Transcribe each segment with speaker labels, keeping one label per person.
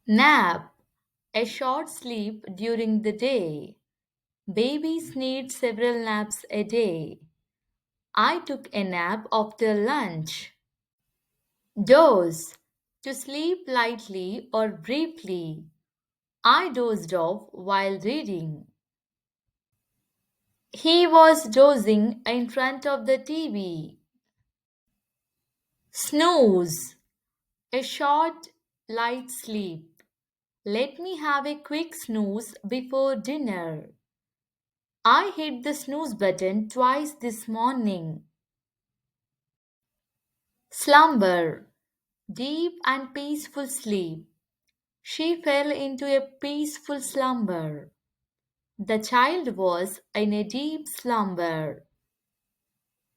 Speaker 1: Nap, a short sleep during the day. Babies need several naps a day. I took a nap after lunch. Doze, to sleep lightly or briefly. I dozed off while reading. He was dozing in front of the TV. Snooze, a short, light sleep. Let me have a quick snooze before dinner. I hit the snooze button twice this morning. Slumber, deep and peaceful sleep. She fell into a peaceful slumber. The child was in a deep slumber.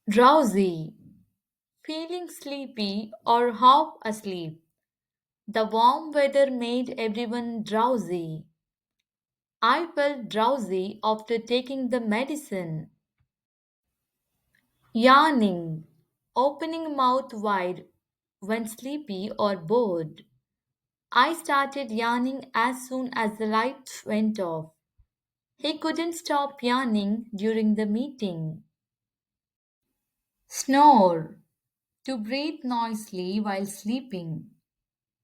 Speaker 1: Drowsy, feeling sleepy or half asleep. The warm weather made everyone drowsy. I felt drowsy after taking the medicine. Yawning, opening mouth wide when sleepy or bored. I started yawning as soon as the lights went off. He couldn't stop yawning during the meeting. Snore, to breathe noisily while sleeping.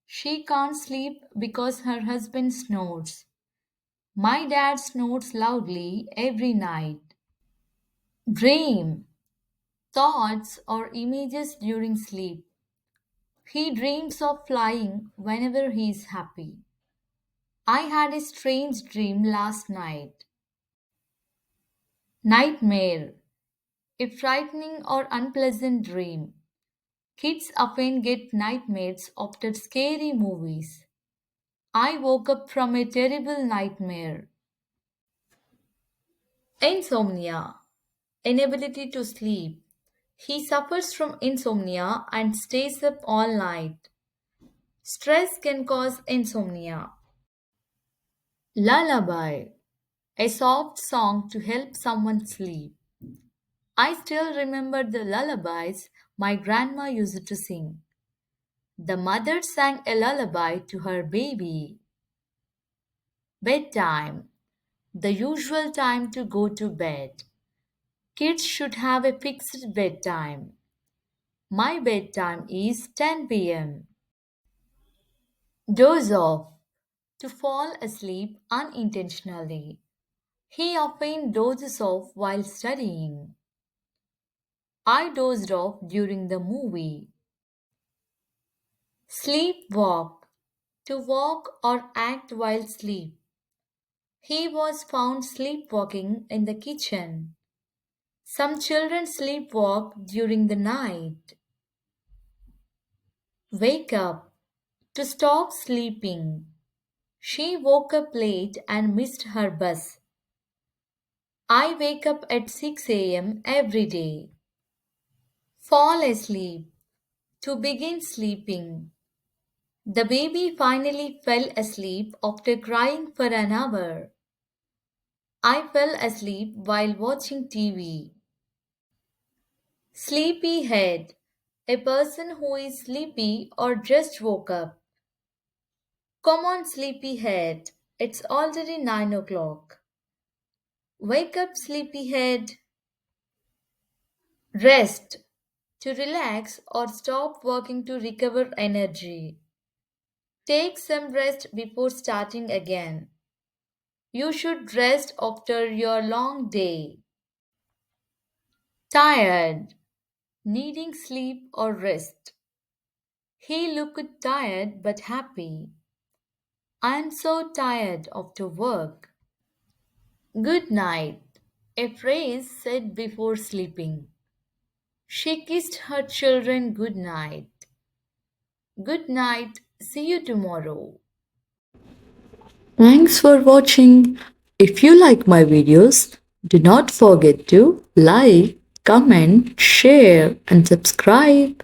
Speaker 1: She can't sleep because her husband snores. My dad snores loudly every night. Dream, thoughts or images during sleep. He dreams of flying whenever he is happy. I had a strange dream last night. Nightmare, a frightening or unpleasant dream. Kids often get nightmares after scary movies. I woke up from a terrible nightmare. Insomnia, inability to sleep. He suffers from insomnia and stays up all night. Stress can cause insomnia. Lullaby, a soft song to help someone sleep. I still remember the lullabies my grandma used to sing. The mother sang a lullaby to her baby. Bedtime, the usual time to go to bed. Kids should have a fixed bedtime. My bedtime is 10 p.m. Doze off, to fall asleep unintentionally. He often dozes off while studying. I dozed off during the movie. Sleepwalk, to walk or act while asleep. He was found sleepwalking in the kitchen. Some children sleepwalk during the night. Wake up, to stop sleeping. She woke up late and missed her bus. I wake up at 6 a.m. every day. Fall asleep, to begin sleeping. The baby finally fell asleep after crying for an hour. I fell asleep while watching TV. Sleepy head, a person who is sleepy or just woke up. Come on, sleepy head, it's already 9 o'clock. Wake up, sleepy head. Rest, to relax or stop working to recover energy. Take some rest before starting again. You should rest after your long day. Tired, needing sleep or rest. He looked tired but happy. I am so tired after work. Good night, a phrase said before sleeping. She kissed her children good night. Good night, see you tomorrow. Thanks for watching. If you like my videos, do not forget to like, comment, share, and subscribe.